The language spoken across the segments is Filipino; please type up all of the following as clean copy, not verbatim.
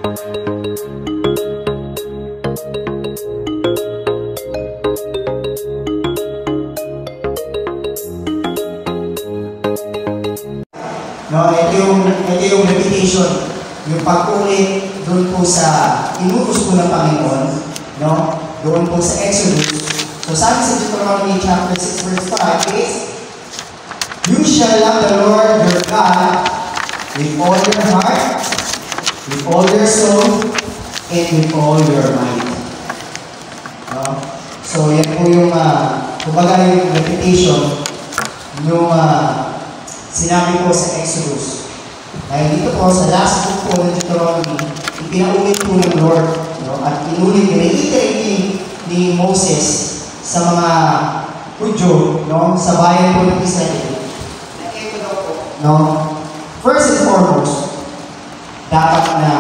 No, ito yung repetition, yung pag-ulit doon po sa inutos po ng Panginoon, no? Doon po sa Exodus. So sabi sa Deuteronomy chapter 6 verse 5 is, "You shall love the Lord your God with all your heart, with all your soul, and with all your mind." No? So yan po yung, kumbaga yung repetition, yung sinabi po sa Exodus. Dahil dito po sa last book po ng Deuteronomy, ipinaulit po ng Lord, no? At inulit, reiterate ni Moses sa mga Hudyo, no? Sa bayan po ng Israel. Ito daw po, no? First and foremost, dapat na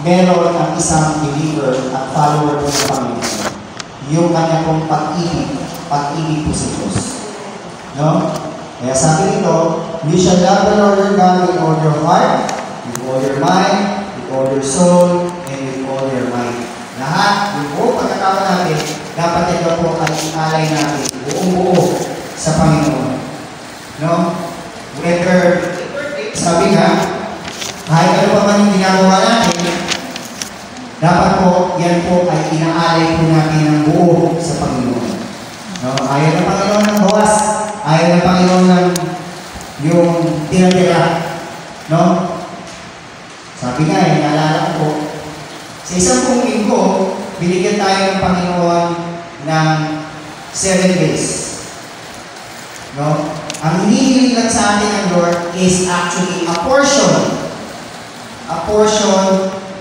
meron ang isang believer at follower po sa Panginoon. Yung kanya pong pag-ibig po sa Diyos. No? Kaya sabi nito, "You shall love the Lord your God with all your heart, with all your mind, with all your soul, and with all your mind." Lahat, yung buong pagkakama natin, dapat ito po ay ialay natin, buong-buo sa Panginoon. No? Whether, sabi nga, kahit ano pa man yung ginagawa natin, dapat po, yan po ay inaalay po natin ng buo sa Panginoon. No? Ayaw ng Panginoon ng bawas, ayaw ng Panginoon ng yung tira-tira. No? Sabi nga, naalala ko po, sa isang pong linggo, binigyan tayo ng Panginoon ng 7 days. No? Ang hinihiling lang sa atin ng Lord is actually a portion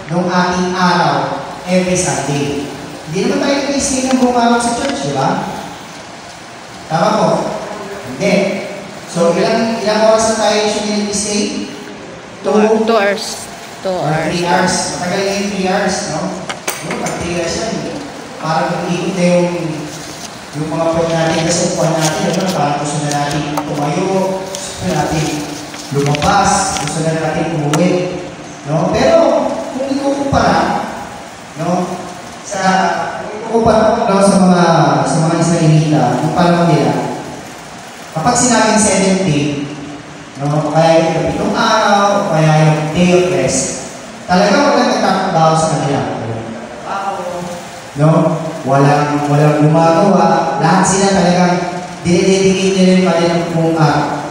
ng ating araw every Sunday. Hindi naman tayo nag-stay ng buong araw sa church, di ba? Tama po? Hindi. So, ilang oras na tayo usually nag-stay? 2 hours. 2 or hours. 3 hours. Matagal na yung 3 hours, no? Yung pag 3 hours yan, parang mag-ikot na yung mga pwede natin kasi upuan natin, ano, parang gusto na natin tumayo, gusto na natin lumabas, gusto na natin umuwi. No? Pero, kung ikukumpara, no? Ikukumpara no, sa mga Israelita, yung panahon nila, kapag sinabing 7th day, no, kaya yung 7 araw, kaya yung day of rest, talagang walang nagtatrabaho sa kanila. No? Walang gumagawa, lahat sila talagang dinededicate nila yung kanilang buong araw.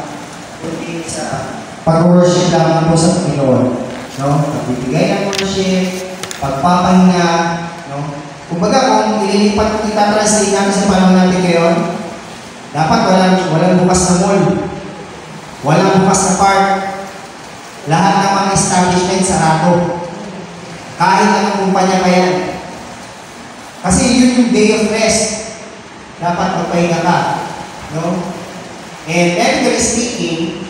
Kundi sa pag-worship lang po sa Panginoon. No? Pagbibigay ng worship, pagpapahinga, no? Kumbaga, kung ililipat kung itatranslate namin sa panahon natin ngayon, dapat walang bukas na mall, walang bukas na park, lahat ng mga establishment sarado. Kahit anong kumpanya pa yan. Kasi yun yung day of rest. Dapat magpahinga ka. No? And medically speaking,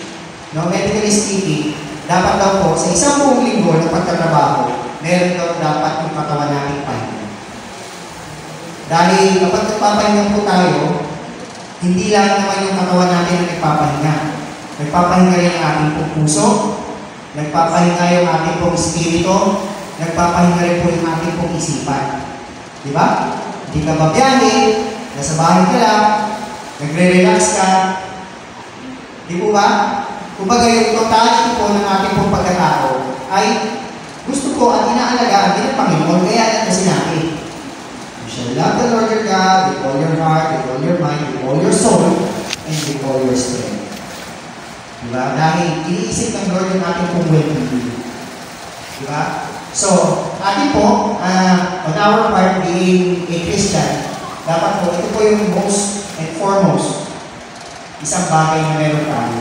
dapat daw po, sa isang buong linggo ng pagtatrabaho, meron daw dapat yung katawan natin pahinga. Dahil kapag nagpapahinga po tayo, hindi lang naman yung katawan natin na nagpapahinga. Nagpapahinga rin ang ating pong puso, nagpapahinga yung ating pong espiritu, nagpapahinga rin po yung ating pong isipan. Diba? Hindi ka babiyahe, nasa bahay ka lang, nagre-relax ka. Di po ba? Kumbaga yung totality po ng ating pong pagkatao ay gusto ko at inaalagaan din ng Panginoon, kaya ito sinabi. You shall love the Lord your God with all your heart, with all your mind, with all your soul, and with all your strength. Diba? Dahil iniisip ng Lord yung ating pong well-being. Diba? So, atin po, on our part being a Christian, dapat po, ito po yung most and foremost isang bagay na meron tayo.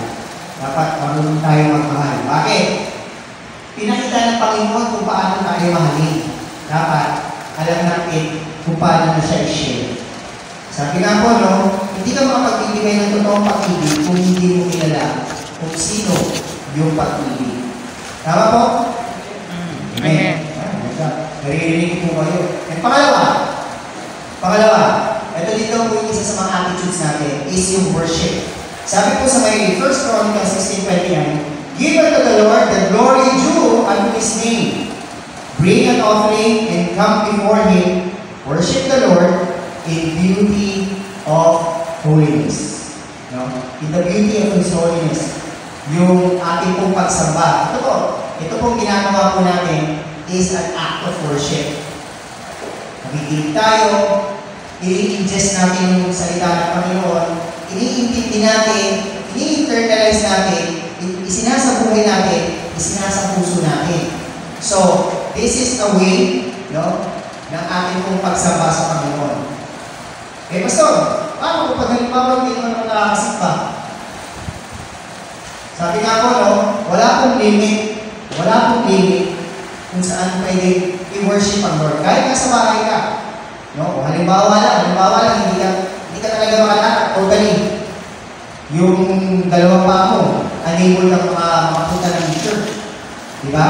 Dapat marunong tayo magmahal. Bakit? Pinakita ng Panginoon kung paano tayo mahalin. Dapat alam natin kung paano na siya i-share. Sabi nga po, no, hindi ka makapagbibigay ng totoong pag-ibig kung hindi mo kilala kung sino yung pag-ibig. Tama po? Amen. Naririnig po kayo. And pangalawa, ito dito po yung isa sa mga attitudes natin is yung worship. Sabi po sa may 1 Chronicles 16:29, "Give unto the Lord the glory due unto His name. bring an offering and come before Him, worship the Lord in beauty of holiness. No? In the beauty of His holiness. Yung ating pong pagsamba. Ito pong ginagawa po natin is an act of worship. Nakikinig tayo, i-ingest natin yung salita ng Panginoon, iniintindi natin, ini-internalize natin, isinasabuhay natin, isinasa puso natin. So, this is a way, no, ng ating pong pagsamba sa Panginoon. Pastor, paano pag halimbawa hindi naman nakakasip pa? Sabi nga po, no, wala pong limit kung saan pwede i-worship ang Lord. Kahit nasa bahay ka, no, halimbawa lang, hindi ka talaga makalakad, totally. Yung dalawang pa mo, unable ka makapunta ng church. Diba?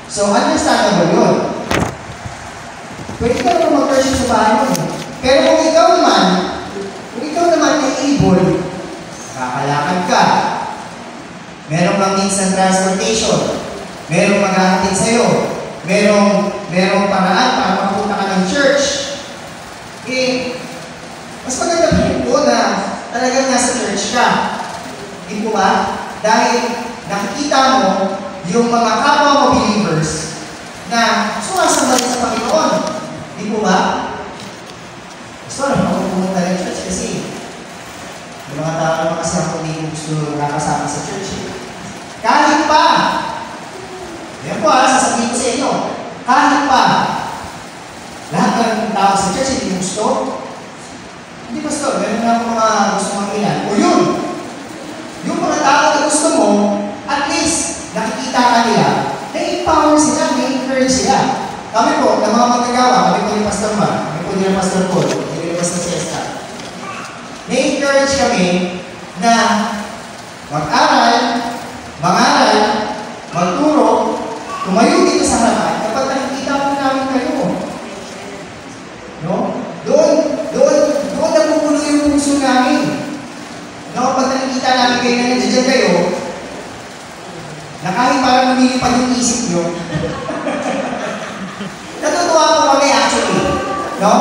So, understandable yun. Pwede ka naman mag-worship sa bahay mo. Pero kung ikaw naman ay able, kakalakad ka, merong kang means ng transportation, merong maghahatid sa'yo, merong paraan para makapunta ka ng church, mas maganda pa rin po na talagang nasa church ka. Di po ba? Dahil nakikita mo yung mga kapwa mo believers na sumasamba rin sa Panginoon. Di po ba? Sorry, ako pumunta ng church kasi yung mga tao naman kasi ako hindi gusto nakasama sa church. Kahit pa, yan po sasabihin ko sa inyo, kahit pa, lahat ng tao sa church hindi gusto. Hindi pastor, meron na ako mga gusto makilan. O yun, yung mga tao na gusto mo, at least, nakikita ka nila, na-empower sila, na-encourage sila. Kami po, na mga magagawa, kami po ni Pastor Mark, kami po ni Pastor Paul, kami ni Pastor Siesta. Na-encourage kami na mag-aral, mangaral, magturo, tumayo dito sa harapan kapag nakikita po namin kayo. No? Doon napupuno yung puso namin. No? Pag nakikita namin kayo na nandiyan kayo, na kahit parang lumilipad yung isip nyo, natutuwa po kami actually. No?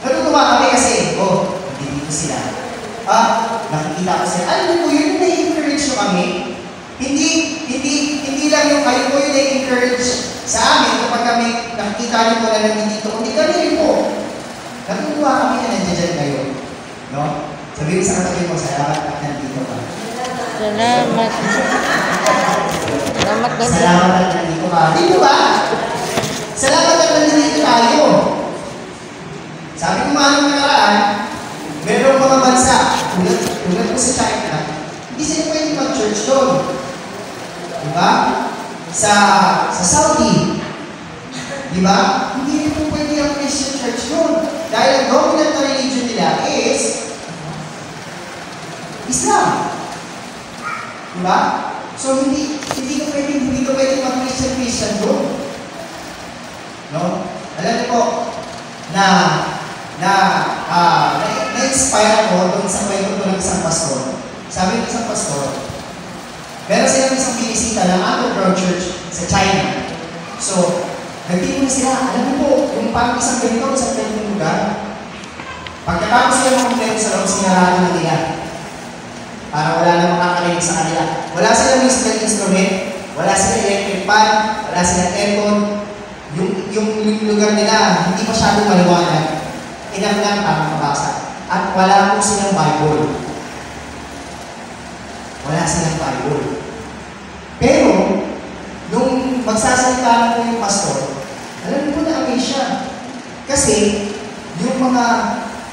Natutuwa kami kasi, dito sila. Nakikita ko sila. Alam mo yun, na-encourage nyo kami. Hindi lang yung kayo po yung na-encourage sa amin kapag kami nakikita rin po na nandito. Hindi kami rin po. Natutuwa kami na nandiyan kayo. No? Sabihin sa katabi mo, salamat at nandito ka. Salamat. Salamat at nandito ka. Dito ba? Salamat at nandito tayo. Sabi ko maanong nakaraan, merong mga bansa, tulad po sa China, hindi sila pwede mag-church doon. Diba? Sa Saudi, diba? Hindi rin po pwede ang Christian church doon. Dahil ang dominant na religion nila is Islam. Diba? So, hindi ka pwede mag-Christian doon. No? Alam niyo po, na-inspire ako doon sa kwento ko ng isang pastor. Sabi ng isang pastor, meron silang isang binisita ng underground church sa China. So, nagtipon sila, alam mo po, yung parang isang ganito sa ganitong lugar, pagkatapos sila makumpleto sa loob, sinarado na nila. Para wala na makakarinig sa kanila. Wala silang musical instrument, wala silang electric fan, wala silang aircon. Yung lugar nila, hindi masyadong maliwanag. Enough lang para mabasa. At wala po silang Bible. Wala silang Bible. Pero, nung magsasalita na po yung pastor, alam mo na again siya. Kasi, yung mga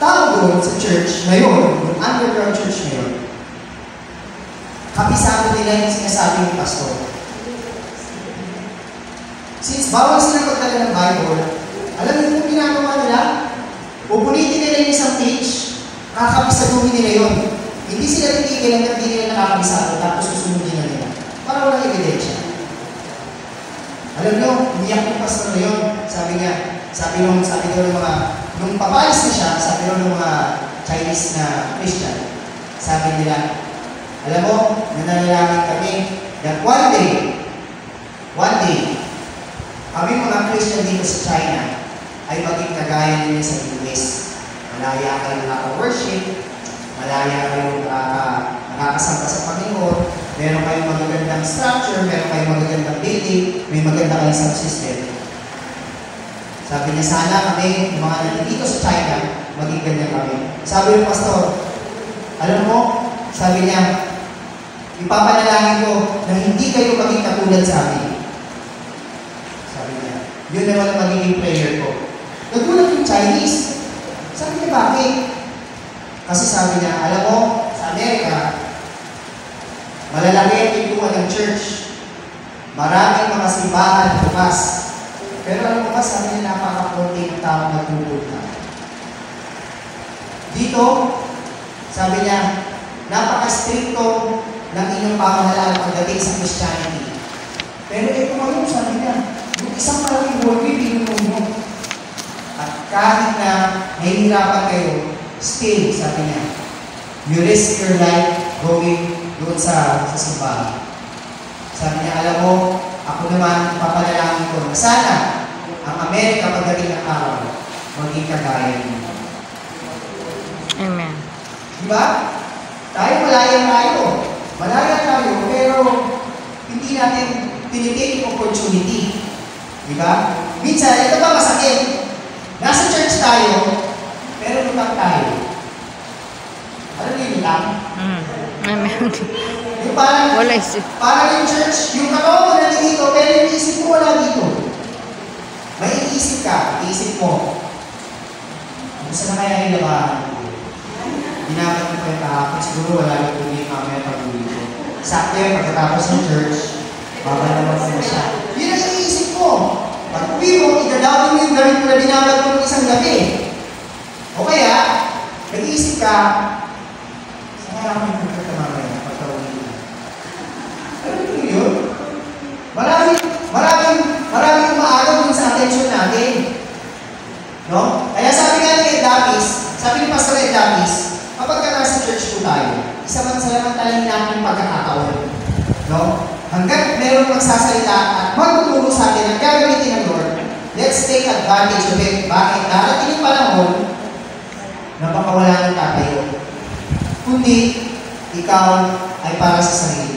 tao doon sa church ngayon, yung underground church ngayon, kabisado nila yung sinasabi ng pastor. Since bawal sila magdala ng Bible, alam niyo kung ginagawa nila? Pupulitin nila yung isang page, kakabisaduhin nila yun. Hindi sila titigil hanggang hindi nila nakakabisado, tapos susunodin na nila. Para walang ebidensya. Alam niyo, umiyak yung pastor na yun. Sabi daw ng mga, nung papalis na siya, sabi daw ng mga Chinese na Christian, sabi nila, alam mo, nananalangin kami that one day, kami mga Christian dito sa China ay maging kagaya ninyo sa US. Malaya kayo nakaka-worship, malaya kayo nakakasamba sa Panginoon, meron kayong magagandang structure, meron kayong magagandang building, may maganda kayong sound system. Sabi niya, sana kami, yung mga nandito sa China, maging ganyan kami. Sabi ng pastor, alam mo, sabi niya, ipapanalangin ko na hindi kayo maging katulad sa amin. Sabi niya, yun naman ang magiging prayer ko. Nagulat yung Chinese. Sabi niya, bakit? Kasi sabi niya, alam mo, sa Amerika, malalaki ang pintuan ng church. Maraming mga simbahan bukas. Pero alam mo ba, sabi niya, napaka-konti ng tao nagpupunta. Dito, sabi niya, napaka-stricto ng inyong pamahalaan pagdating sa Christianity. Pero ito ngayon, sabi niya, yung isang malaking worldview, pinuno mo. At kahit na nahihirapan kayo, still, sabi niya, you risk your life going doon sa simbahan. Sabi niya, alam mo, ako naman, papanalangin ko na sana ang Amerika pagdating ng araw, maging kagaya niyo. Amen. Diba? Tayo malaya tayo, pero hindi natin tinitake yung opportunity. Diba? Minsan, ito ba masakit? Nasa church tayo, pero lutang tayo. Ano yung lutang? Amen. Yung parang, Wala isip. parang yung church, yung katawan mo nandito, pero yung isip mo wala dito. May iisip ka, iisip mo. Gusto na kaya yung labahan ko? Ginamit ko pa yung kahapon, siguro wala yung tuloy mamaya pag-uwi ko. Sakto yun, pagkatapos ng church, babalawan ko na siya. Yun ang iisip ko. Pag-uwi mo, idadawin mo yung damit mo na binabag mo ng isang gabi. O kaya, nag-iisip ka, saan kaya ako yung pagkata mamaya, pagka-uwi ko? Ano yung yun? Maraming umaagaw dun sa attention natin. No? Kaya sabi nga ni Dapis, sabi ni Pastor Dapis, kapag ka nasa church po tayo, isa man sa laman talahin natin pagkakataon. No? Hanggat meron magsasalita at magtuturo sa atin ang gagamitin ng Lord, let's take advantage of it. Bakit? Darating yung panahon na baka wala ng tatayo. Kundi, ikaw ay para sa sarili.